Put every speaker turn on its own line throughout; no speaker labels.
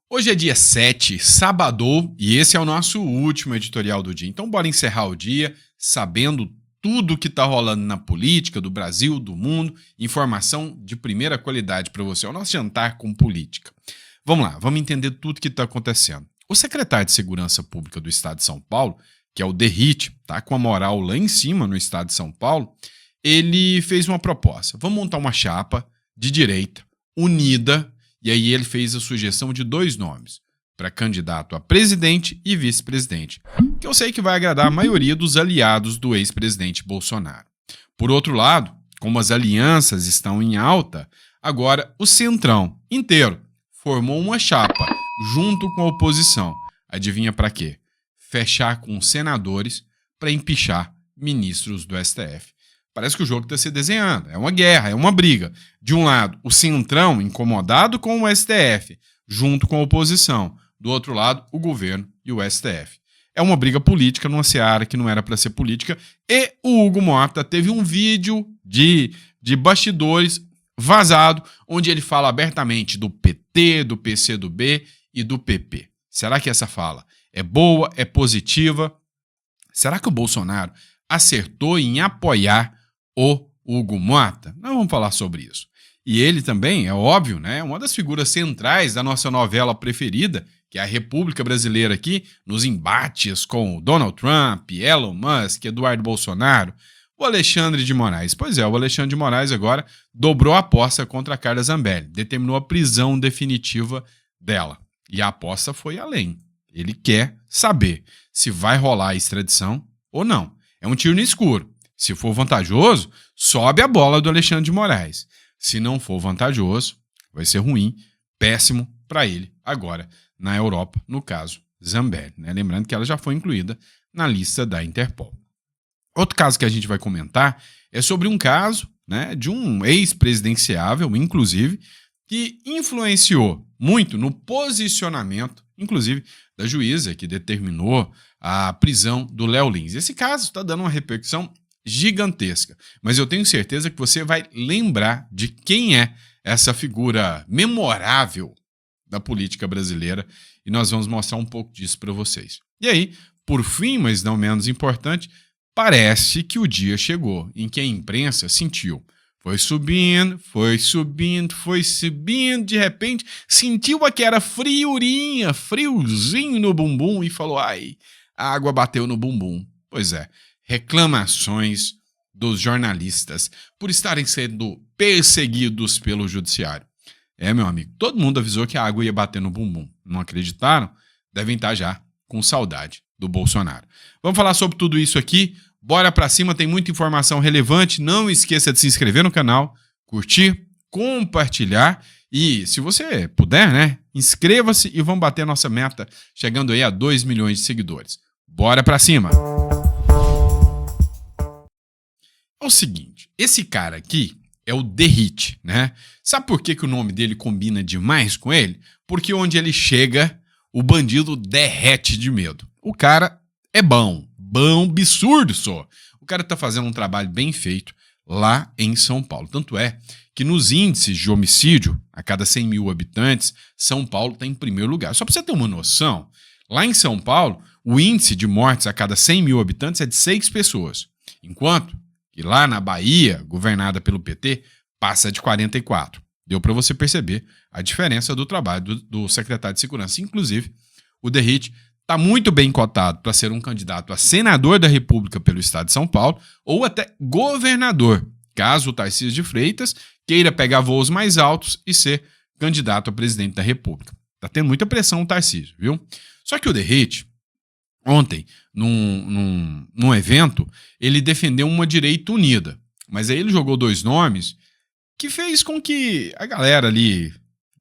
Hoje é dia 7, sabadou, e esse é o nosso último editorial do dia. Então bora encerrar o dia sabendo tudo o que está rolando na política do Brasil, do mundo, informação de primeira qualidade para você. É o nosso jantar com política. Vamos lá, vamos entender tudo o que está acontecendo. O secretário de Segurança Pública do Estado de São Paulo, que é o DERIT, tá com a moral lá em cima no Estado de São Paulo, ele fez uma proposta. Vamos montar uma chapa de direita, unida. E aí ele fez a sugestão de 2 nomes, para candidato a presidente e vice-presidente, que eu sei que vai agradar a maioria dos aliados do ex-presidente Bolsonaro. Por outro lado, como as alianças estão em alta, agora o Centrão inteiro formou uma chapa junto com a oposição. Adivinha para quê? Fechar com senadores para empichar ministros do STF. Parece que o jogo está se desenhando. É uma guerra, é uma briga. De um lado, o Centrão incomodado com o STF, junto com a oposição. Do outro lado, o governo e o STF. É uma briga política numa seara que não era para ser política. E o Hugo Mota teve um vídeo de bastidores vazado, onde ele fala abertamente do PT, do PCdoB e do PP. Será que essa fala é boa, é positiva? Será que o Bolsonaro acertou em apoiar o Hugo Mota? Nós vamos falar sobre isso. E ele também, é óbvio, né, uma das figuras centrais da nossa novela preferida, que é a República Brasileira aqui, nos embates com Donald Trump, Elon Musk, Eduardo Bolsonaro, o Alexandre de Moraes. Pois é, o Alexandre de Moraes agora dobrou a aposta contra a Carla Zambelli, determinou a prisão definitiva dela. E a aposta foi além. Ele quer saber se vai rolar a extradição ou não. É um tiro no escuro. Se for vantajoso, sobe a bola do Alexandre de Moraes. Se não for vantajoso, vai ser ruim, péssimo para ele agora na Europa, no caso Zambelli, né? Lembrando que ela já foi incluída na lista da Interpol. Outro caso que a gente vai comentar é sobre um caso, né, de um ex-presidenciável, inclusive, que influenciou muito no posicionamento, inclusive, da juíza que determinou a prisão do Léo Lins. Esse caso está dando uma repercussão gigantesca, mas eu tenho certeza que você vai lembrar de quem é essa figura memorável da política brasileira e nós vamos mostrar um pouco disso para vocês. E aí, por fim, mas não menos importante, parece que o dia chegou em que a imprensa sentiu. Foi subindo, de repente sentiu aquela friozinho no bumbum e falou, ai, a água bateu no bumbum. Pois é, reclamações dos jornalistas por estarem sendo perseguidos pelo judiciário. É, meu amigo, todo mundo avisou que a água ia bater no bumbum. Não acreditaram? Devem estar já com saudade do Bolsonaro. Vamos falar sobre tudo isso aqui. Bora pra cima, tem muita informação relevante. Não esqueça de se inscrever no canal, curtir, compartilhar e, se você puder, né, inscreva-se e vamos bater a nossa meta, chegando aí a 2 milhões de seguidores. Bora pra cima! É o seguinte, esse cara aqui é o DERIT, né? Sabe por que o nome dele combina demais com ele? Porque onde ele chega, o bandido derrete de medo. O cara é bom absurdo só. O cara tá fazendo um trabalho bem feito lá em São Paulo. Tanto é que nos índices de homicídio, a cada 100 mil habitantes, São Paulo está em primeiro lugar. Só para você ter uma noção, lá em São Paulo, o índice de mortes a cada 100 mil habitantes é de 6 pessoas. Enquanto que lá na Bahia, governada pelo PT, passa de 44. Deu para você perceber a diferença do trabalho do secretário de Segurança. Inclusive, o DERIT está muito bem cotado para ser um candidato a senador da República pelo Estado de São Paulo ou até governador, caso o Tarcísio de Freitas queira pegar voos mais altos e ser candidato a presidente da República. Está tendo muita pressão o Tarcísio, viu? Só que o DERIT, ontem, num evento, ele defendeu uma direita unida. Mas aí ele jogou 2 nomes que fez com que a galera ali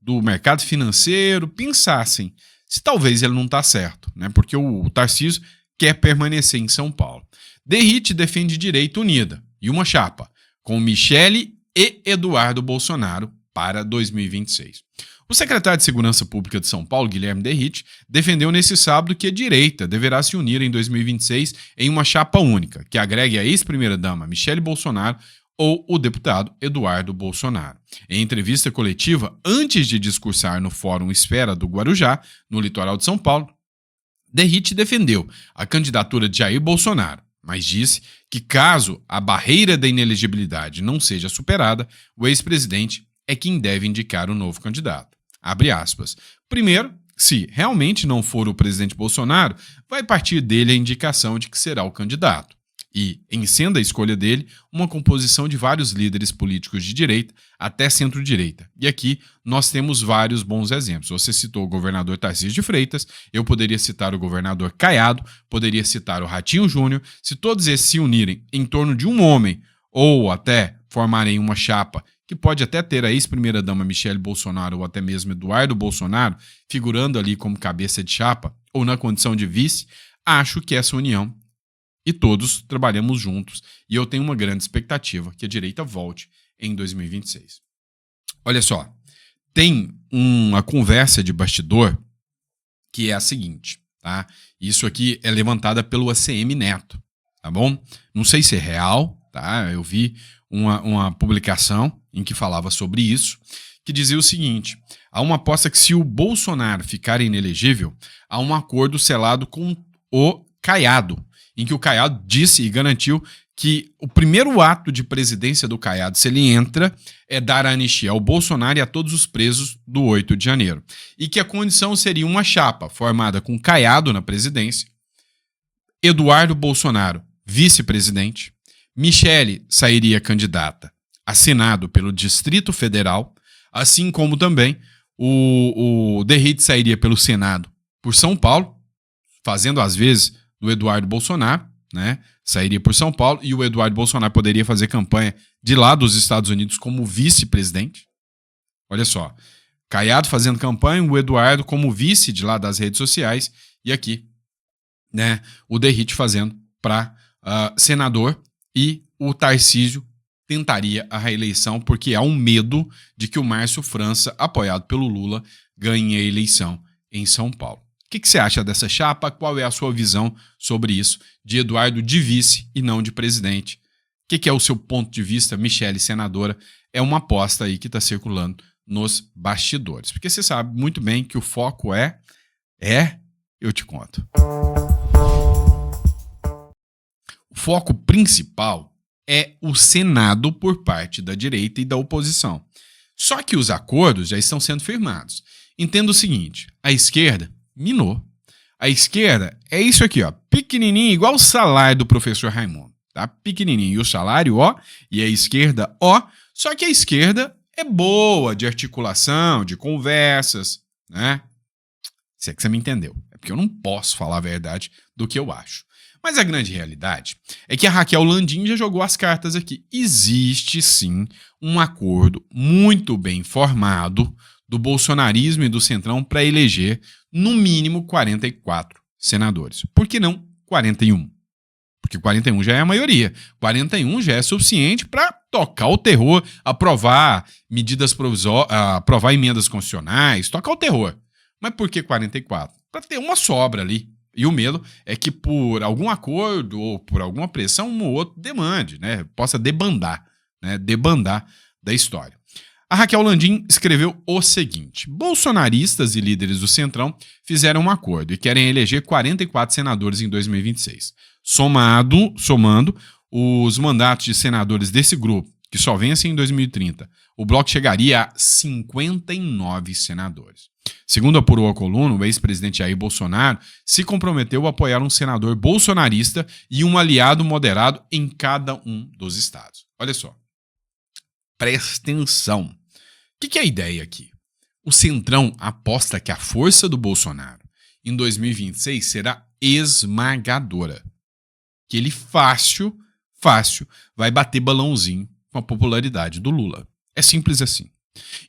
do mercado financeiro pensassem se talvez ele não está certo, né? Porque o Tarcísio quer permanecer em São Paulo. DERIT defende direita unida e uma chapa com Michele e Eduardo Bolsonaro para 2026. O secretário de Segurança Pública de São Paulo, Guilherme DERIT, defendeu nesse sábado que a direita deverá se unir em 2026 em uma chapa única, que agregue a ex-primeira-dama Michele Bolsonaro, ou o deputado Eduardo Bolsonaro. Em entrevista coletiva, antes de discursar no Fórum Esfera do Guarujá, no litoral de São Paulo, Derrite defendeu a candidatura de Jair Bolsonaro, mas disse que caso a barreira da inelegibilidade não seja superada, o ex-presidente é quem deve indicar o novo candidato. Abre aspas. Primeiro, se realmente não for o presidente Bolsonaro, vai partir dele a indicação de que será o candidato. E, em sendo a escolha dele, uma composição de vários líderes políticos de direita até centro-direita. E aqui nós temos vários bons exemplos. Você citou o governador Tarcísio de Freitas, eu poderia citar o governador Caiado, poderia citar o Ratinho Júnior. Se todos esses se unirem em torno de um homem, ou até formarem uma chapa, que pode até ter a ex-primeira-dama Michele Bolsonaro ou até mesmo Eduardo Bolsonaro, figurando ali como cabeça de chapa, ou na condição de vice, acho que essa união e todos trabalhamos juntos, e eu tenho uma grande expectativa que a direita volte em 2026. Olha só, tem uma conversa de bastidor que é a seguinte, tá? Isso aqui é levantada pelo ACM Neto, tá bom? Não sei se é real, tá? Eu vi uma publicação em que falava sobre isso, que dizia o seguinte: há uma aposta que se o Bolsonaro ficar inelegível, há um acordo selado com o Caiado, em que o Caiado disse e garantiu que o primeiro ato de presidência do Caiado, se ele entra, é dar a anistia ao Bolsonaro e a todos os presos do 8 de janeiro. E que a condição seria uma chapa formada com Caiado na presidência, Eduardo Bolsonaro vice-presidente, Michele sairia candidata a Senado pelo Distrito Federal, assim como também o Derrite sairia pelo Senado por São Paulo, fazendo às vezes do Eduardo Bolsonaro, né? Sairia por São Paulo e o Eduardo Bolsonaro poderia fazer campanha de lá dos Estados Unidos como vice-presidente. Olha só, Caiado fazendo campanha, o Eduardo como vice de lá das redes sociais e aqui, né, o Derrite fazendo para senador e o Tarcísio tentaria a reeleição porque há um medo de que o Márcio França, apoiado pelo Lula, ganhe a eleição em São Paulo. O que você acha dessa chapa? Qual é a sua visão sobre isso? De Eduardo de vice e não de presidente. O que é o seu ponto de vista, Michele, senadora? É uma aposta aí que está circulando nos bastidores. Porque você sabe muito bem que o foco eu te conto. O foco principal é o Senado por parte da direita e da oposição. Só que os acordos já estão sendo firmados. Entenda o seguinte, a esquerda minou. A esquerda é isso aqui, ó, pequenininho, igual o salário do professor Raimundo, tá? Pequenininho, e o salário, ó, e a esquerda, ó, só que a esquerda é boa de articulação, de conversas, né? Se é que você me entendeu. É porque eu não posso falar a verdade do que eu acho. Mas a grande realidade é que a Raquel Landim já jogou as cartas aqui. Existe, sim, um acordo muito bem formado do bolsonarismo e do Centrão para eleger no mínimo 44 senadores. Por que não 41? Porque 41 já é a maioria. 41 já é suficiente para tocar o terror, aprovar medidas provisórias, aprovar emendas constitucionais, tocar o terror. Mas por que 44? Para ter uma sobra ali. E o medo é que por algum acordo ou por alguma pressão um ou outro demande, né? Possa debandar, né? Debandar da história. A Raquel Landim escreveu o seguinte: bolsonaristas e líderes do Centrão fizeram um acordo e querem eleger 44 senadores em 2026. Somando os mandatos de senadores desse grupo, que só vencem em 2030, o bloco chegaria a 59 senadores. Segundo apurou a coluna, o ex-presidente Jair Bolsonaro se comprometeu a apoiar um senador bolsonarista e um aliado moderado em cada um dos estados. Olha só. Presta atenção. O que é a ideia aqui? O Centrão aposta que a força do Bolsonaro em 2026 será esmagadora. Que ele fácil, vai bater balãozinho com a popularidade do Lula. É simples assim.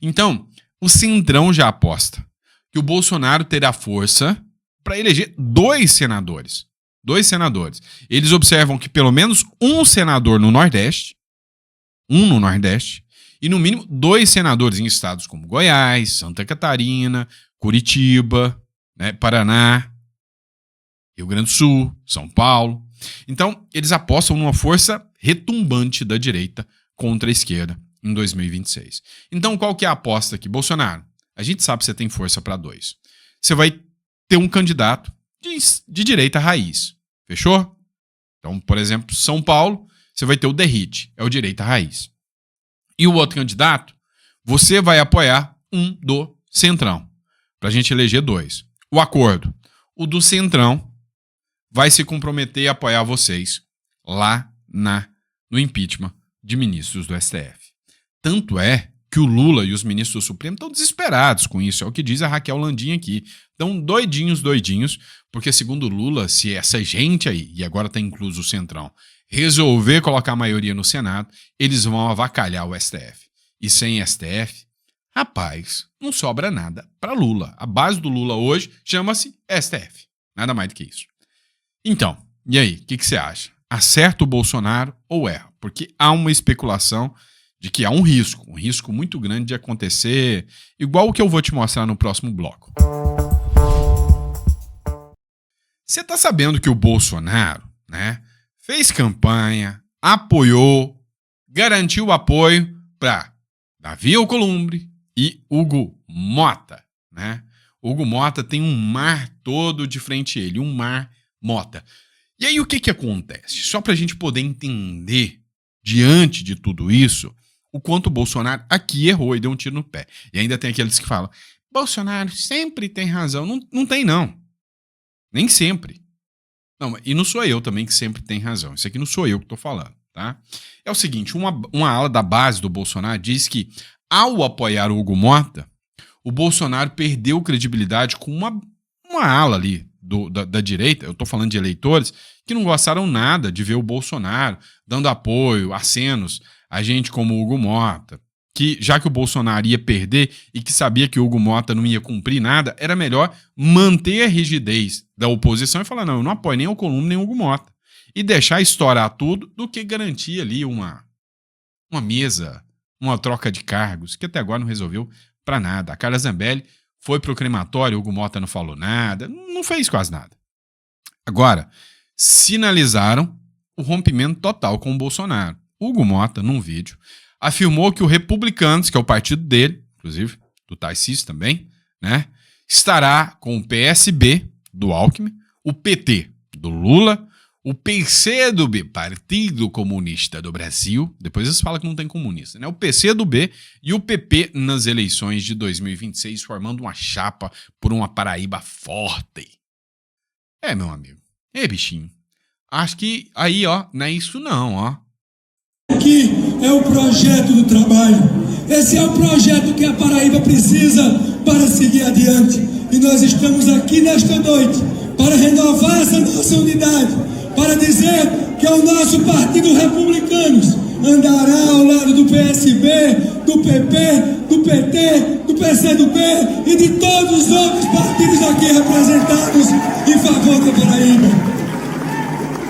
Então, o Centrão já aposta que o Bolsonaro terá força para eleger 2 senadores. 2 senadores. Eles observam que pelo menos um senador no Nordeste, e no mínimo 2 senadores em estados como Goiás, Santa Catarina, Curitiba, né, Paraná, Rio Grande do Sul, São Paulo. Então, eles apostam numa força retumbante da direita contra a esquerda em 2026. Então, qual que é a aposta aqui? Bolsonaro, a gente sabe que você tem força para 2. Você vai ter um candidato de direita raiz. Fechou? Então, por exemplo, São Paulo, você vai ter o Derrite, é o direita raiz. E o outro candidato, você vai apoiar um do Centrão, para a gente eleger 2. O acordo, o do Centrão vai se comprometer a apoiar vocês lá no impeachment de ministros do STF. Tanto é que o Lula e os ministros do Supremo estão desesperados com isso, é o que diz a Raquel Landim aqui. Estão doidinhos, porque segundo o Lula, se essa gente aí, e agora está incluso o Centrão, resolver colocar a maioria no Senado, eles vão avacalhar o STF. E sem STF, rapaz, não sobra nada para Lula. A base do Lula hoje chama-se STF. Nada mais do que isso. Então, e aí, o que você acha? Acerta o Bolsonaro ou erra? Porque há uma especulação de que há um risco muito grande de acontecer, igual o que eu vou te mostrar no próximo bloco. Você tá sabendo que o Bolsonaro, né, fez campanha, apoiou, garantiu o apoio para Davi Alcolumbre e Hugo Mota, né? Hugo Mota tem um mar todo de frente a ele, um mar Mota. E aí o que acontece? Só pra gente poder entender, diante de tudo isso, o quanto o Bolsonaro aqui errou e deu um tiro no pé. E ainda tem aqueles que falam, Bolsonaro sempre tem razão. Não tem, não. Nem sempre. Não, e não sou eu também que sempre tem razão. Isso aqui não sou eu que estou falando, tá? É o seguinte, uma ala da base do Bolsonaro diz que, ao apoiar o Hugo Mota, o Bolsonaro perdeu credibilidade com uma ala ali da direita, eu estou falando de eleitores, que não gostaram nada de ver o Bolsonaro dando apoio, acenos a gente como o Hugo Mota, que já que o Bolsonaro ia perder e que sabia que o Hugo Mota não ia cumprir nada, era melhor manter a rigidez da oposição e falar, não, eu não apoio nem o Alcolumbre nem o Hugo Mota. E deixar estourar tudo do que garantir ali uma mesa, uma troca de cargos, que até agora não resolveu para nada. A Carla Zambelli foi pro crematório, o Hugo Mota não falou nada, não fez quase nada. Agora, sinalizaram o rompimento total com o Bolsonaro. Hugo Mota, num vídeo, afirmou que o Republicanos, que é o partido dele, inclusive do Tarcísio também, né, estará com o PSB do Alckmin, o PT do Lula, o PCdoB, Partido Comunista do Brasil, depois eles falam que não tem comunista, né, o PCdoB e o PP nas eleições de 2026, formando uma chapa por uma Paraíba forte. É, meu amigo. Ei, bichinho. Acho que aí, ó, não é isso não, ó.
Aqui é o projeto do trabalho. Esse é o projeto que a Paraíba precisa para seguir adiante. E nós estamos aqui nesta noite para renovar essa nossa unidade, para dizer que é o nosso Partido Republicanos andará ao lado do PSB, do PP, do PT, do PCdoB e de todos os outros partidos aqui representados em favor da Paraíba.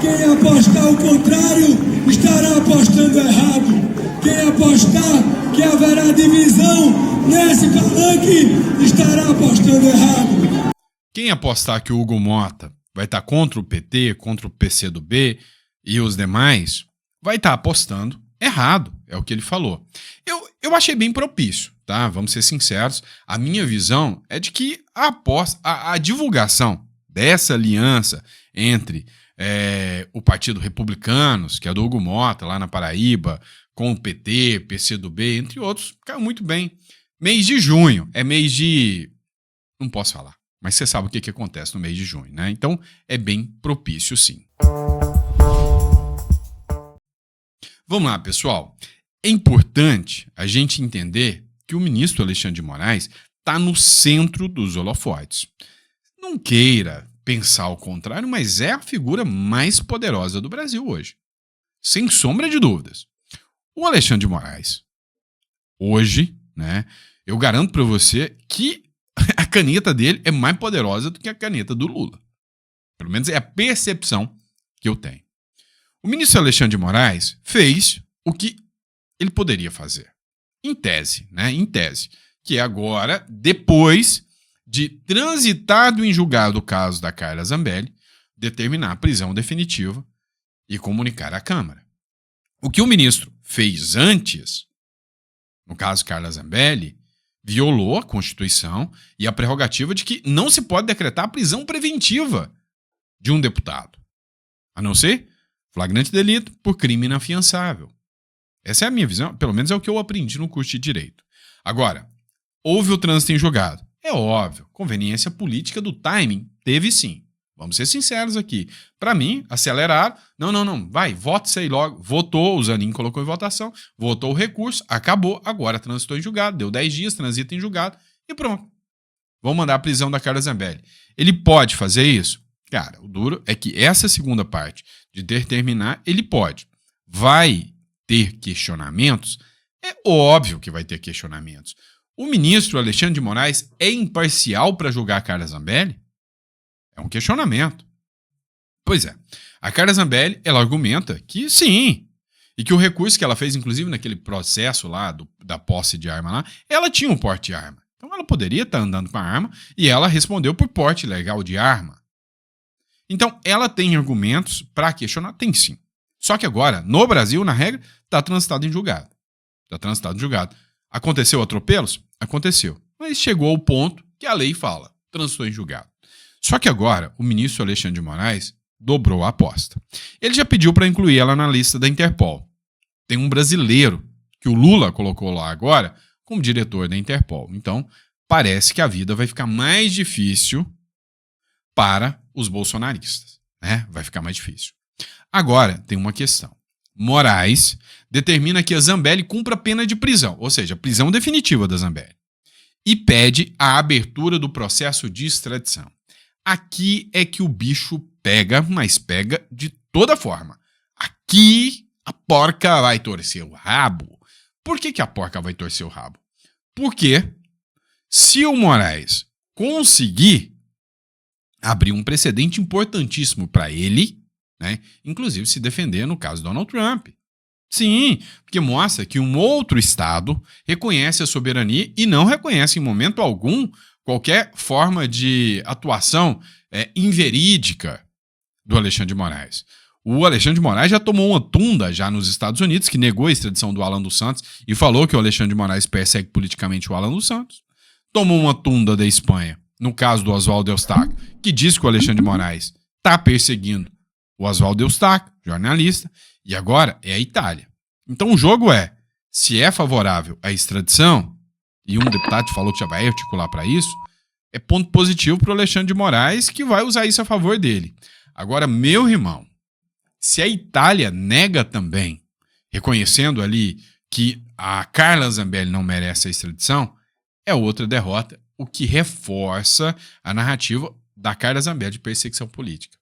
Quem apostar o contrário estará apostando errado. Quem apostar que haverá divisão nesse palanque estará apostando errado.
Quem apostar que o Hugo Mota vai estar contra o PT, contra o PCdoB e os demais, vai estar apostando errado, é o que ele falou. Eu achei bem propício, tá? Vamos ser sinceros. A minha visão é de que a divulgação dessa aliança entre o Partido Republicanos, que é do Hugo Mota, lá na Paraíba, com o PT, PCdoB, entre outros, caiu muito bem. Mês de junho, é mês de... Não posso falar, mas você sabe o que acontece no mês de junho, né? Então, é bem propício, sim. Vamos lá, pessoal. É importante a gente entender que o ministro Alexandre de Moraes está no centro dos holofotes. Não queira pensar o contrário, mas é a figura mais poderosa do Brasil hoje. Sem sombra de dúvidas. O Alexandre de Moraes, hoje, né, eu garanto para você que a caneta dele é mais poderosa do que a caneta do Lula. Pelo menos é a percepção que eu tenho. O ministro Alexandre de Moraes fez o que ele poderia fazer. Em tese, né? Em tese. Que é agora, depois de transitado em julgado o caso da Carla Zambelli, determinar a prisão definitiva e comunicar à Câmara. O que o ministro fez antes, no caso Carla Zambelli, violou a Constituição e a prerrogativa de que não se pode decretar a prisão preventiva de um deputado, a não ser flagrante delito por crime inafiançável. Essa é a minha visão, pelo menos é o que eu aprendi no curso de Direito. Agora, houve o trânsito em julgado. É óbvio, conveniência política do timing teve sim. Vamos ser sinceros aqui. Para mim, aceleraram. Não, vai, vota isso aí logo. Votou, o Zanin colocou em votação, votou o recurso, acabou, agora transitou em julgado, deu 10 dias, transita em julgado e pronto. Vão mandar a prisão da Carla Zambelli. Ele pode fazer isso? Cara, o duro é que essa segunda parte de determinar, ele pode. Vai ter questionamentos? É óbvio que vai ter questionamentos. O ministro Alexandre de Moraes é imparcial para julgar a Carla Zambelli? É um questionamento. Pois é. A Carla Zambelli, ela argumenta que sim. E que o recurso que ela fez, inclusive naquele processo lá da posse de arma lá, ela tinha um porte de arma. Então ela poderia estar andando com a arma e ela respondeu por porte ilegal de arma. Então ela tem argumentos para questionar? Tem sim. Só que agora, no Brasil, na regra, está transitado em julgado. Está transitado em julgado. Aconteceu atropelos? Aconteceu. Mas chegou ao ponto que a lei fala. Transitou em julgado. Só que agora, o ministro Alexandre de Moraes dobrou a aposta. Ele já pediu para incluir ela na lista da Interpol. Tem um brasileiro que o Lula colocou lá agora como diretor da Interpol. Então, parece que a vida vai ficar mais difícil para os bolsonaristas, né? Vai ficar mais difícil. Agora, tem uma questão. Moraes determina que a Zambelli cumpra a pena de prisão, ou seja, a prisão definitiva da Zambelli, e pede a abertura do processo de extradição. Aqui é que o bicho pega, mas pega de toda forma. Aqui a porca vai torcer o rabo. Por que a porca vai torcer o rabo? Porque se o Moraes conseguir abrir um precedente importantíssimo para ele, né, inclusive se defender no caso Donald Trump. Sim, porque mostra que um outro Estado reconhece a soberania e não reconhece em momento algum qualquer forma de atuação inverídica do Alexandre de Moraes. O Alexandre de Moraes já tomou uma tunda já nos Estados Unidos, que negou a extradição do Alan dos Santos e falou que o Alexandre de Moraes persegue politicamente o Alan dos Santos. Tomou uma tunda da Espanha, no caso do Oswaldo Eustáquio, que diz que o Alexandre de Moraes está perseguindo o Oswaldo Eustáquio, jornalista, e agora é a Itália. Então o jogo é, se é favorável à extradição, e um deputado falou que já vai articular para isso, é ponto positivo para o Alexandre de Moraes, que vai usar isso a favor dele. Agora, meu irmão, se a Itália nega também, reconhecendo ali que a Carla Zambelli não merece a extradição, é outra derrota, o que reforça a narrativa da Carla Zambelli de perseguição política.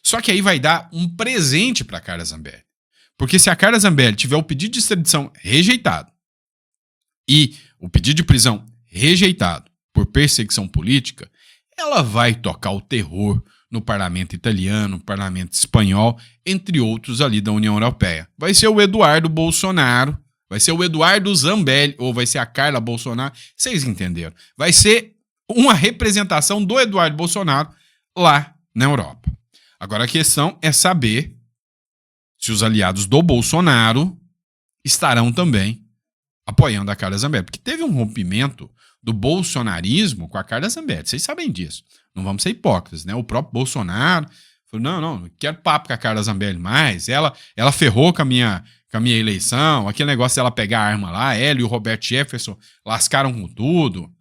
Só que aí vai dar um presente para a Carla Zambelli. Porque se a Carla Zambelli tiver o pedido de extradição rejeitado e o pedido de prisão rejeitado por perseguição política, ela vai tocar o terror no parlamento italiano, no parlamento espanhol, entre outros ali da União Europeia. Vai ser o Eduardo Bolsonaro, vai ser o Eduardo Zambelli, ou vai ser a Carla Bolsonaro, vocês entenderam. Vai ser uma representação do Eduardo Bolsonaro lá na Europa. Agora a questão é saber se os aliados do Bolsonaro estarão também apoiando a Carla Zambelli. Porque teve um rompimento do bolsonarismo com a Carla Zambelli. Vocês sabem disso. Não vamos ser hipócritas, né? O próprio Bolsonaro falou, não quero papo com a Carla Zambelli mais. Ela ferrou com a minha eleição. Aquele negócio dela pegar a arma lá. Ela e o Roberto Jefferson lascaram com tudo.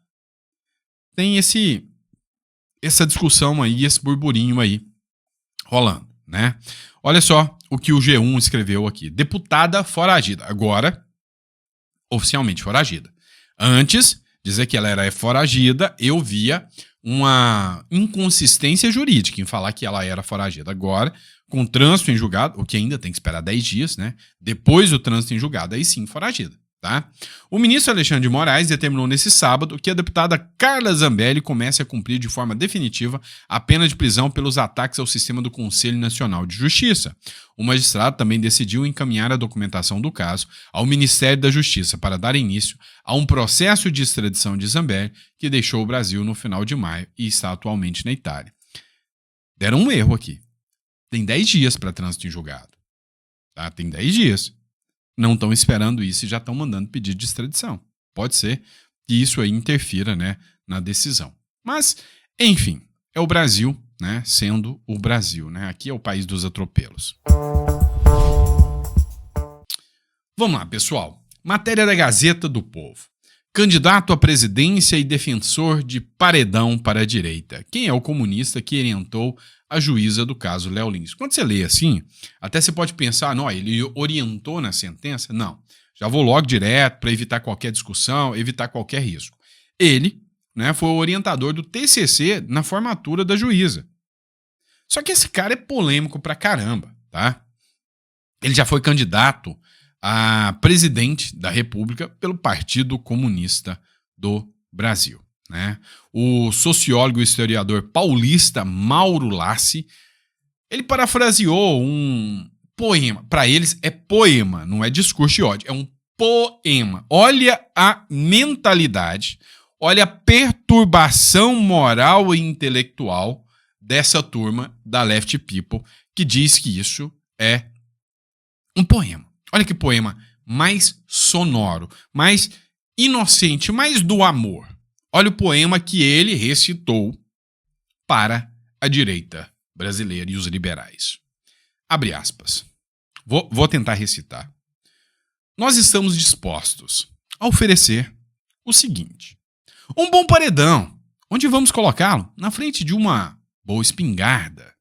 Tem essa discussão aí, esse burburinho aí rolando, né? Olha só o que o G1 escreveu aqui. Deputada foragida. Agora, oficialmente foragida. Antes, dizer que ela era foragida, eu via uma inconsistência jurídica em falar que ela era foragida. Agora, com trânsito em julgado, o que ainda tem que esperar 10 dias, né? Depois do trânsito em julgado, aí sim, foragida. Tá? O ministro Alexandre de Moraes determinou nesse sábado que a deputada Carla Zambelli comece a cumprir de forma definitiva a pena de prisão pelos ataques ao sistema do Conselho Nacional de Justiça. O magistrado também decidiu encaminhar a documentação do caso ao Ministério da Justiça para dar início a um processo de extradição de Zambelli que deixou o Brasil no final de maio e está atualmente na Itália. Deram um erro aqui. Tem 10 dias para trânsito em julgado. Tá? Tem 10 dias. não estão esperando isso e já estão mandando pedido de extradição. Pode ser que isso aí interfira, né, na decisão. Mas, enfim, é o Brasil, né, sendo o Brasil, né? Aqui é o país dos atropelos. Vamos lá, pessoal. Matéria da Gazeta do Povo. Candidato à presidência e defensor de paredão para a direita. Quem é o comunista que orientou a juíza do caso Léo Lins? Quando você lê assim, até você pode pensar, não, ele orientou na sentença? Não. Já vou logo direto para evitar qualquer discussão, evitar qualquer risco. Ele, né, foi o orientador do TCC na formatura da juíza. Só que esse cara é polêmico pra caramba, tá? Ele já foi candidato a presidente da República pelo Partido Comunista do Brasil, né? O sociólogo e historiador paulista Mauro Lassi, ele parafraseou um poema. Para eles é poema, não é discurso de ódio, é um poema. Olha a mentalidade, olha a perturbação moral e intelectual dessa turma da Left People que diz que isso é um poema. Olha que poema mais sonoro, mais inocente, mais do amor. Olha o poema que ele recitou para a direita brasileira e os liberais. Abre aspas. Vou tentar recitar. Nós estamos dispostos a oferecer o seguinte: um bom paredão. Onde vamos colocá-lo? Na frente de uma boa espingarda,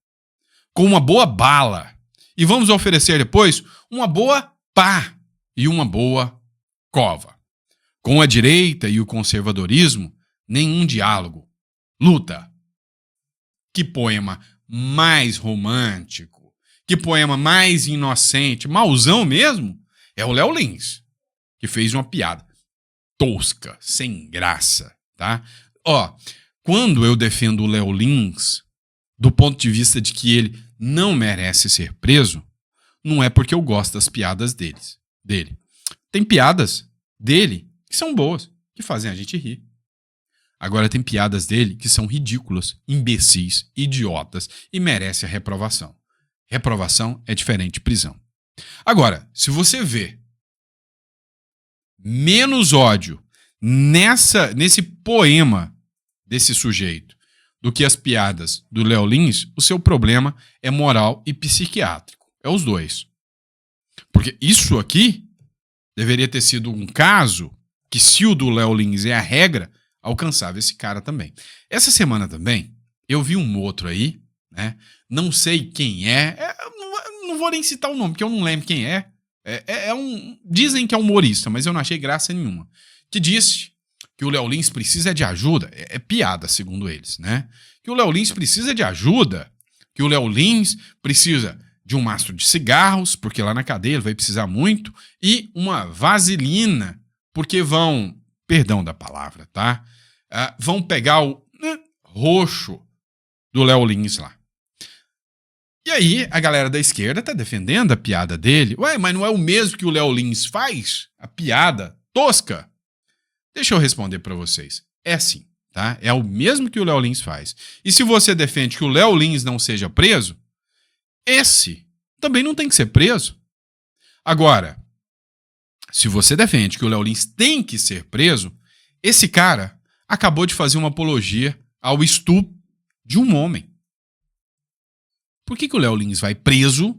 com uma boa bala. E vamos oferecer depois uma boa pá e uma boa cova. Com a direita e o conservadorismo, nenhum diálogo. Luta. Que poema mais romântico. Que poema mais inocente. Mauzão mesmo. É o Léo Lins, que fez uma piada tosca, sem graça, tá? Ó, quando eu defendo o Léo Lins, do ponto de vista de que ele não merece ser preso, não é porque eu gosto das piadas dele. Tem piadas dele que são boas, que fazem a gente rir. Agora tem piadas dele que são ridículas, imbecis, idiotas e merecem a reprovação. Reprovação é diferente de prisão. Agora, se você vê menos ódio nesse poema desse sujeito do que as piadas do Léo Lins, o seu problema é moral e psiquiátrico. É os dois. Porque isso aqui deveria ter sido um caso que, se o do Léo Lins é a regra, alcançava esse cara também. Essa semana também, eu vi um outro aí, né? Não sei quem não vou nem citar o nome, porque eu não lembro quem é. Dizem que é humorista, mas eu não achei graça nenhuma. Que disse que o Léo Lins precisa de ajuda. É piada, segundo eles, né? Que o Léo Lins precisa de ajuda, que o Léo Lins precisa de um maço de cigarros, porque lá na cadeia ele vai precisar muito, e uma vaselina, porque vão, perdão da palavra, tá? Vão pegar o roxo do Léo Lins lá. E aí a galera da esquerda tá defendendo a piada dele. Ué, mas não é o mesmo que o Léo Lins faz? A piada tosca? Deixa eu responder pra vocês. É sim, tá? É o mesmo que o Léo Lins faz. E se você defende que o Léo Lins não seja preso, esse também não tem que ser preso. Agora, se você defende que o Léo Lins tem que ser preso, esse cara acabou de fazer uma apologia ao estupro de um homem. Por que o Léo Lins vai preso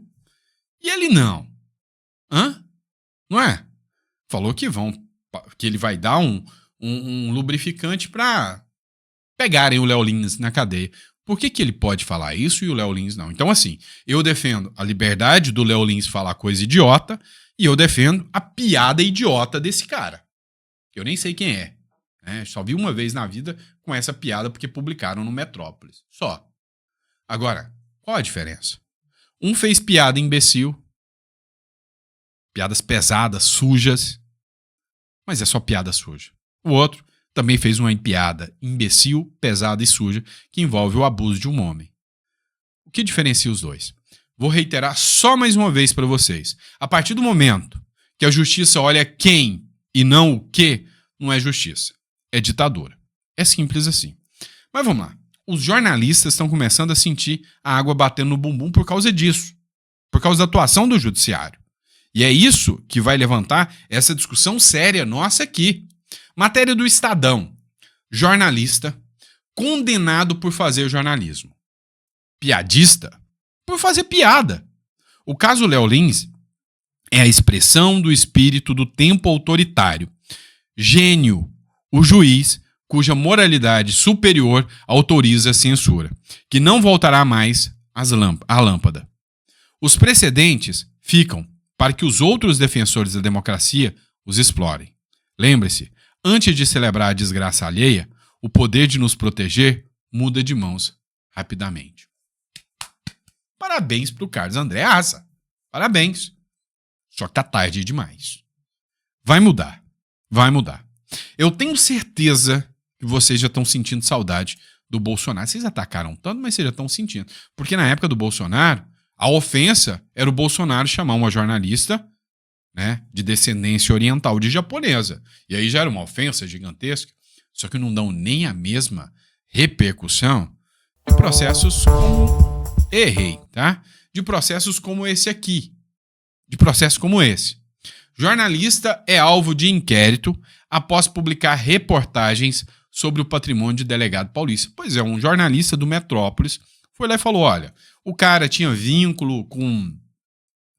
e ele não? Não é? Falou que ele vai dar um lubrificante para pegarem o Léo Lins na cadeia. Por que ele pode falar isso e o Léo Lins não? Então, assim, eu defendo a liberdade do Léo Lins falar coisa idiota e eu defendo a piada idiota desse cara. Eu nem sei quem é. Né? Só vi uma vez na vida com essa piada porque publicaram no Metrópolis. Só. Agora, qual a diferença? Um fez piada imbecil, piadas pesadas, sujas, mas é só piada suja. O outro também fez uma piada imbecil, pesada e suja que envolve o abuso de um homem. O que diferencia os dois? Vou reiterar só mais uma vez para vocês. A partir do momento que a justiça olha quem e não o que, não é justiça, é ditadura. É simples assim. Mas vamos lá. Os jornalistas estão começando a sentir a água batendo no bumbum por causa disso. Por causa da atuação do judiciário. E é isso que vai levantar essa discussão séria nossa aqui. Matéria do Estadão. Jornalista condenado por fazer jornalismo. Piadista por fazer piada. O caso Léo Lins é a expressão do espírito do tempo autoritário. Gênio, o juiz cuja moralidade superior autoriza a censura, que não voltará mais à lâmpada. Os precedentes ficam para que os outros defensores da democracia os explorem. Lembre-se, antes de celebrar a desgraça alheia, o poder de nos proteger muda de mãos rapidamente. Parabéns para o Carlos André Asa. Parabéns. Só que tá tarde demais. Vai mudar. Vai mudar. Eu tenho certeza que vocês já estão sentindo saudade do Bolsonaro. Vocês atacaram tanto, mas vocês já estão sentindo. Porque na época do Bolsonaro, a ofensa era o Bolsonaro chamar uma jornalista, né, de descendência oriental de japonesa. E aí já era uma ofensa gigantesca. Só que não dão nem a mesma repercussão de processos como... Errei, tá? De processos como esse aqui. De processos como esse. Jornalista é alvo de inquérito após publicar reportagens sobre o patrimônio de delegado paulista. Pois é, um jornalista do Metrópolis foi lá e falou, olha, o cara tinha vínculo com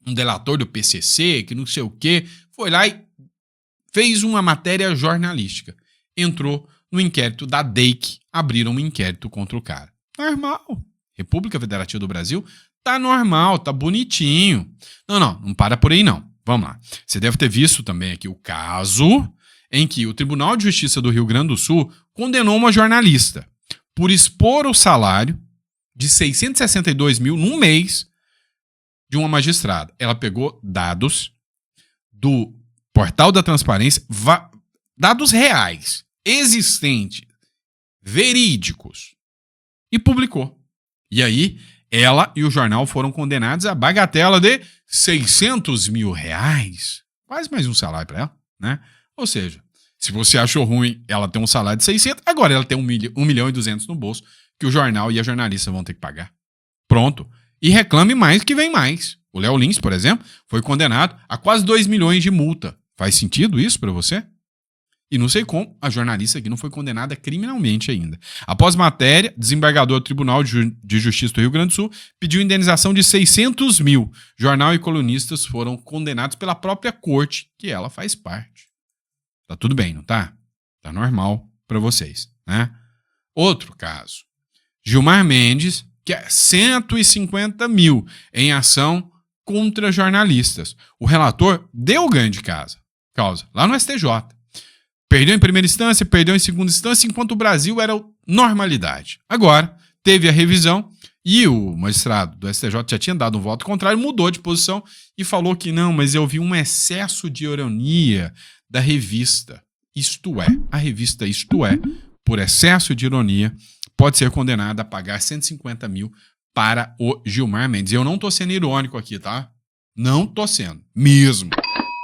um delator do PCC, que não sei o quê, foi lá e fez uma matéria jornalística. Entrou no inquérito da DEIC, abriram um inquérito contra o cara. Normal. República Federativa do Brasil, tá normal, tá bonitinho. Não para por aí não. Vamos lá. Você deve ter visto também aqui o caso em que o Tribunal de Justiça do Rio Grande do Sul condenou uma jornalista por expor o salário de 662 mil num mês de uma magistrada. Ela pegou dados do Portal da Transparência, dados reais, existentes, verídicos, e publicou. E aí, ela e o jornal foram condenados à bagatela de 600 mil reais. Quase mais um salário para ela, né? Ou seja, se você achou ruim ela ter um salário de 600, agora ela tem 1 milhão e 200 no bolso, que o jornal e a jornalista vão ter que pagar. Pronto. E reclame mais que vem mais. O Léo Lins, por exemplo, foi condenado a quase 2 milhões de multa. Faz sentido isso para você? E não sei como a jornalista aqui não foi condenada criminalmente ainda. Após matéria, desembargador do Tribunal de Justiça do Rio Grande do Sul pediu indenização de 600 mil. Jornal e colunistas foram condenados pela própria corte, que ela faz parte. Tá tudo bem, não tá? Tá normal para vocês, né? Outro caso. Gilmar Mendes quer 150 mil em ação contra jornalistas. O relator deu ganho de causa lá no STJ. Perdeu em primeira instância, perdeu em segunda instância, enquanto o Brasil era normalidade. Agora, teve a revisão e o magistrado do STJ já tinha dado um voto contrário, mudou de posição e falou que não, mas eu vi um excesso de ironia da revista. Isto é, a revista Isto É, por excesso de ironia, pode ser condenada a pagar 150 mil para o Gilmar Mendes. Eu não tô sendo irônico aqui, tá? Não tô sendo, mesmo,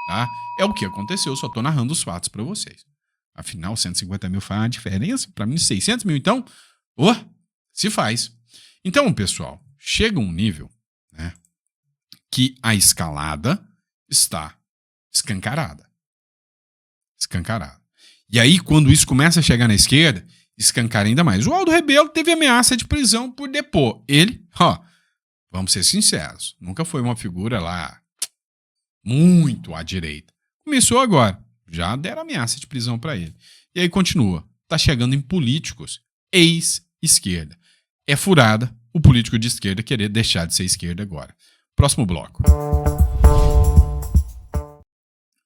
tá? É o que aconteceu, só tô narrando os fatos para vocês. Afinal, 150 mil faz uma diferença. Para mim, 600 mil, então, se faz. Então, pessoal, chega um nível, né, que a escalada está escancarada. Escancarada. E aí, quando isso começa a chegar na esquerda, escancara ainda mais. O Aldo Rebelo teve ameaça de prisão por depor. Ele, vamos ser sinceros, nunca foi uma figura lá muito à direita. Começou agora. Já deram ameaça de prisão para ele. E aí continua. Tá chegando em políticos ex-esquerda. É furada o político de esquerda querer deixar de ser esquerda agora. Próximo bloco.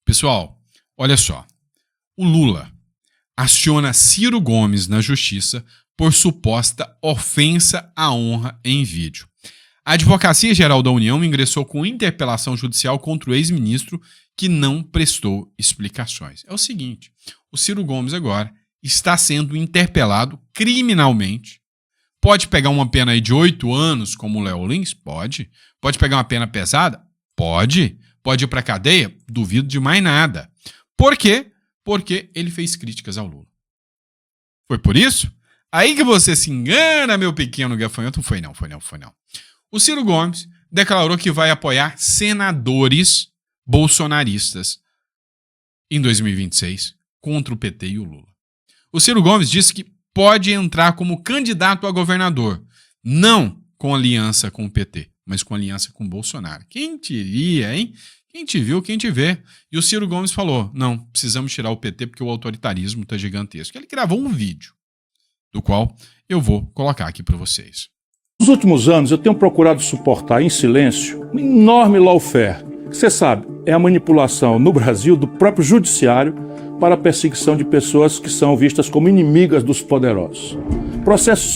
Pessoal, olha só. O Lula aciona Ciro Gomes na justiça por suposta ofensa à honra em vídeo. A Advocacia Geral da União ingressou com interpelação judicial contra o ex-ministro que não prestou explicações. É o seguinte, o Ciro Gomes agora está sendo interpelado criminalmente. Pode pegar uma pena aí de 8 anos, como o Léo Lins? Pode. Pode pegar uma pena pesada? Pode. Pode ir para cadeia? Duvido de mais nada. Por quê? Porque ele fez críticas ao Lula. Foi por isso? Aí que você se engana, meu pequeno gafanhoto. Foi não. O Ciro Gomes declarou que vai apoiar senadores bolsonaristas em 2026 contra o PT e o Lula. O Ciro Gomes disse que pode entrar como candidato a governador, não com aliança com o PT, mas com aliança com o Bolsonaro. Quem diria, hein? Quem te viu, quem te vê. E o Ciro Gomes falou, não, precisamos tirar o PT porque o autoritarismo está gigantesco. Ele gravou um vídeo, do qual eu vou colocar aqui para vocês.
Nos últimos anos eu tenho procurado suportar em silêncio um enorme lawfare. Você sabe, é a manipulação no Brasil do próprio judiciário para a perseguição de pessoas que são vistas como inimigas dos poderosos.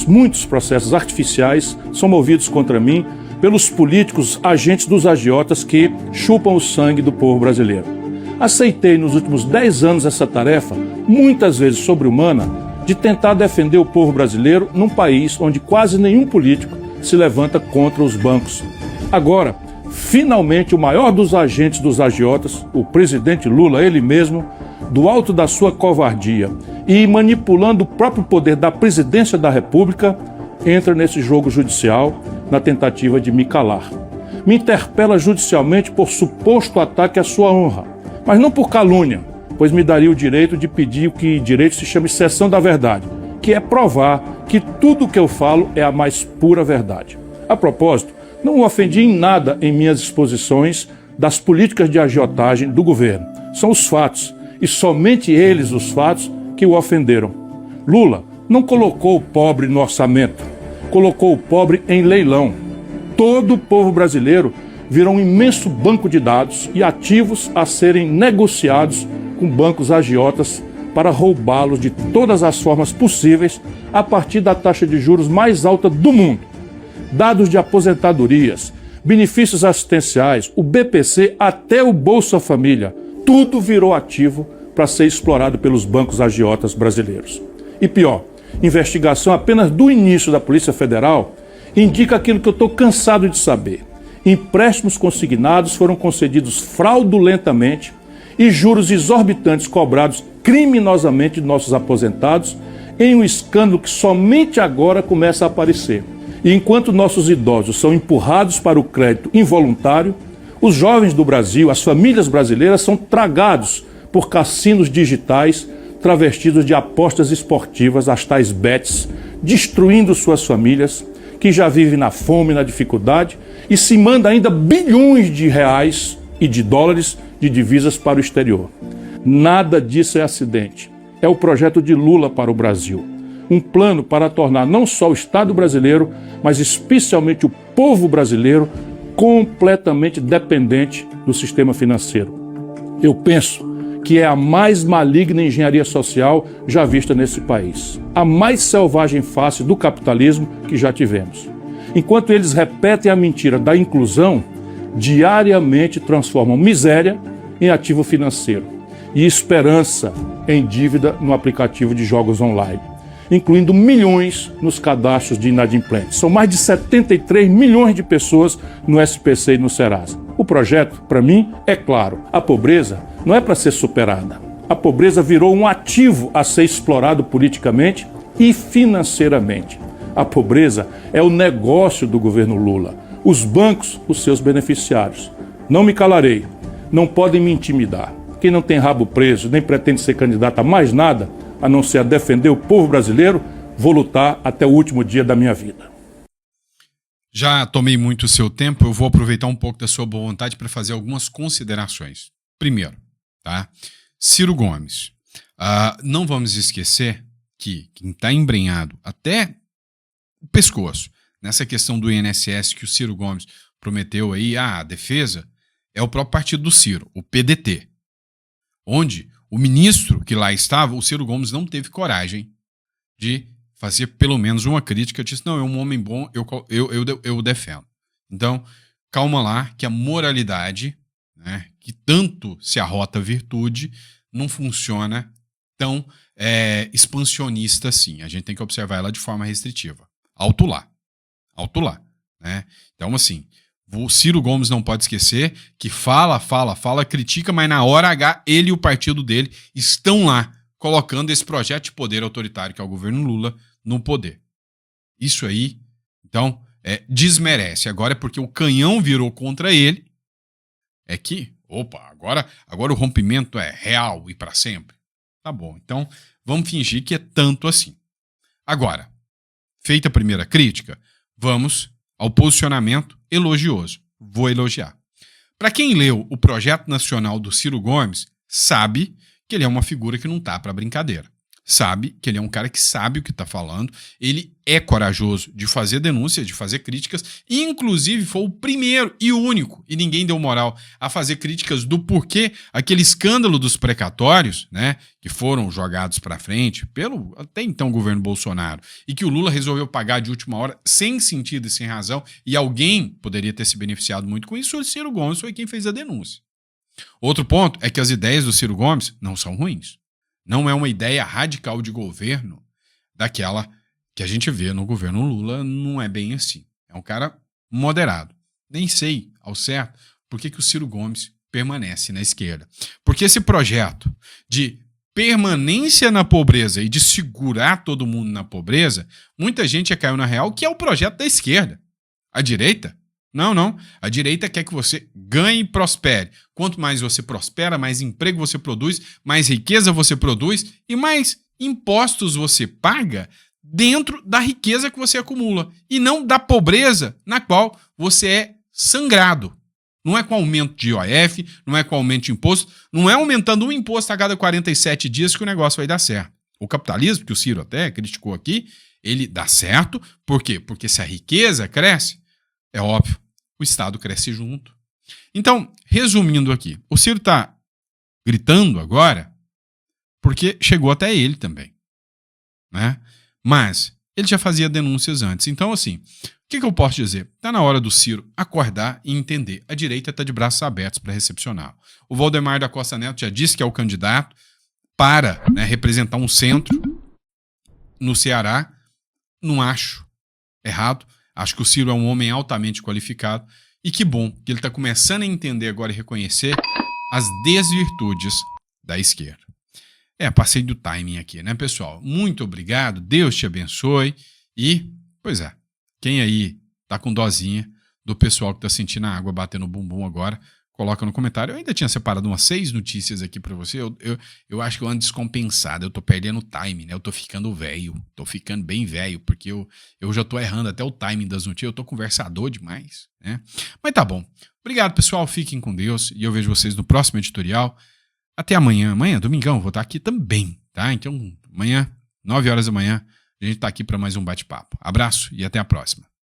Muitos processos artificiais são movidos contra mim pelos políticos agentes dos agiotas que chupam o sangue do povo brasileiro. Aceitei nos últimos 10 anos essa tarefa, muitas vezes sobre-humana, de tentar defender o povo brasileiro num país onde quase nenhum político se levanta contra os bancos. Agora, finalmente, o maior dos agentes dos agiotas, o presidente Lula, ele mesmo, do alto da sua covardia e manipulando o próprio poder da presidência da República, entra nesse jogo judicial na tentativa de me calar. Me interpela judicialmente por suposto ataque à sua honra, mas não por calúnia, pois me daria o direito de pedir o que direito se chama exceção da verdade, que é provar que tudo o que eu falo é a mais pura verdade. A propósito, não o ofendi em nada em minhas exposições das políticas de agiotagem do governo. São os fatos, e somente eles, os fatos, que o ofenderam. Lula não colocou o pobre no orçamento, colocou o pobre em leilão. Todo o povo brasileiro virou um imenso banco de dados e ativos a serem negociados com bancos agiotas para roubá-los de todas as formas possíveis a partir da taxa de juros mais alta do mundo. Dados de aposentadorias, benefícios assistenciais, o BPC até o Bolsa Família, tudo virou ativo para ser explorado pelos bancos agiotas brasileiros. E pior, investigação apenas do início da Polícia Federal indica aquilo que eu estou cansado de saber. Empréstimos consignados foram concedidos fraudulentamente e juros exorbitantes cobrados criminosamente de nossos aposentados em um escândalo que somente agora começa a aparecer. E enquanto nossos idosos são empurrados para o crédito involuntário, os jovens do Brasil, as famílias brasileiras são tragados por cassinos digitais travestidos de apostas esportivas, as tais bets, destruindo suas famílias, que já vivem na fome, na dificuldade, e se manda ainda bilhões de reais e de dólares de divisas para o exterior. Nada disso é acidente. É o projeto de Lula para o Brasil. Um plano para tornar não só o Estado brasileiro, mas especialmente o povo brasileiro, completamente dependente do sistema financeiro. Eu penso que é a mais maligna engenharia social já vista nesse país. A mais selvagem face do capitalismo que já tivemos. Enquanto eles repetem a mentira da inclusão, diariamente transformam miséria em ativo financeiro e esperança em dívida no aplicativo de jogos online, incluindo milhões nos cadastros de inadimplentes. São mais de 73 milhões de pessoas no SPC e no Serasa. O projeto, para mim, é claro. A pobreza não é para ser superada. A pobreza virou um ativo a ser explorado politicamente e financeiramente. A pobreza é o negócio do governo Lula. Os bancos, os seus beneficiários. Não me calarei. Não podem me intimidar. Quem não tem rabo preso, nem pretende ser candidato a mais nada, a não ser a defender o povo brasileiro, vou lutar até o último dia da minha vida.
Já tomei muito o seu tempo, eu vou aproveitar um pouco da sua boa vontade para fazer algumas considerações. Primeiro, tá? Ciro Gomes. Não vamos esquecer que quem está embrenhado até o pescoço nessa questão do INSS que o Ciro Gomes prometeu aí, a defesa, é o próprio partido do Ciro, o PDT, onde o ministro que lá estava, o Ciro Gomes, não teve coragem de fazer pelo menos uma crítica, disse, não, é um homem bom, eu defendo. Então, calma lá, que a moralidade, né, que tanto se arrota virtude, não funciona tão expansionista assim. A gente tem que observar ela de forma restritiva. Alto lá. Né? Então, assim, o Ciro Gomes não pode esquecer que fala, critica, mas na hora H, ele e o partido dele estão lá colocando esse projeto de poder autoritário que é o governo Lula no poder. Isso aí, então, desmerece. Agora é porque o canhão virou contra ele, é que Opa, agora o rompimento é real e para sempre. Tá bom, então vamos fingir que é tanto assim. Agora, feita a primeira crítica, vamos ao posicionamento elogioso. Vou elogiar. Para quem leu o projeto nacional do Ciro Gomes, sabe que ele é uma figura que não tá para brincadeira. Sabe que ele é um cara que sabe o que está falando, ele é corajoso de fazer denúncias, de fazer críticas, e inclusive foi o primeiro e único, e ninguém deu moral, a fazer críticas do porquê aquele escândalo dos precatórios, né, que foram jogados para frente pelo até então governo Bolsonaro, e que o Lula resolveu pagar de última hora sem sentido e sem razão, e alguém poderia ter se beneficiado muito com isso, o Ciro Gomes foi quem fez a denúncia. Outro ponto é que as ideias do Ciro Gomes não são ruins. Não é uma ideia radical de governo daquela que a gente vê no governo Lula, não é bem assim. É um cara moderado. Nem sei ao certo por que o Ciro Gomes permanece na esquerda. Porque esse projeto de permanência na pobreza e de segurar todo mundo na pobreza, muita gente já caiu na real que é o projeto da esquerda. A direita? Não. A direita quer que você ganhe e prospere. Quanto mais você prospera, mais emprego você produz, mais riqueza você produz e mais impostos você paga dentro da riqueza que você acumula. E não da pobreza na qual você é sangrado. Não é com aumento de IOF, não é com aumento de imposto, não é aumentando um imposto a cada 47 dias que o negócio vai dar certo. O capitalismo, que o Ciro até criticou aqui, ele dá certo. Por quê? Porque se a riqueza cresce, é óbvio, o Estado cresce junto. Então, resumindo aqui, o Ciro está gritando agora porque chegou até ele também, né? Mas ele já fazia denúncias antes. Então, assim, o que eu posso dizer? Está na hora do Ciro acordar e entender. A direita está de braços abertos para recepcioná-lo. O Valdemar da Costa Neto já disse que é o candidato para, né, representar um centro no Ceará. Não acho errado. Acho que o Ciro é um homem altamente qualificado e que bom que ele está começando a entender agora e reconhecer as desvirtudes da esquerda. Passei do timing aqui, né, pessoal? Muito obrigado, Deus te abençoe e, pois é, quem aí tá com dosinha do pessoal que tá sentindo a água batendo no bumbum agora, coloca no comentário. Eu ainda tinha separado umas 6 notícias aqui pra você. Eu acho que eu ando descompensado, eu tô perdendo o timing, né? Eu tô ficando velho, tô ficando bem velho, porque eu já tô errando até o timing das notícias, eu tô conversador demais, né? Mas tá bom. Obrigado, pessoal, fiquem com Deus e eu vejo vocês no próximo editorial. Até amanhã. Amanhã, domingão, vou estar aqui também, tá? Então, amanhã, 9 horas da manhã, a gente tá aqui para mais um bate-papo. Abraço e até a próxima.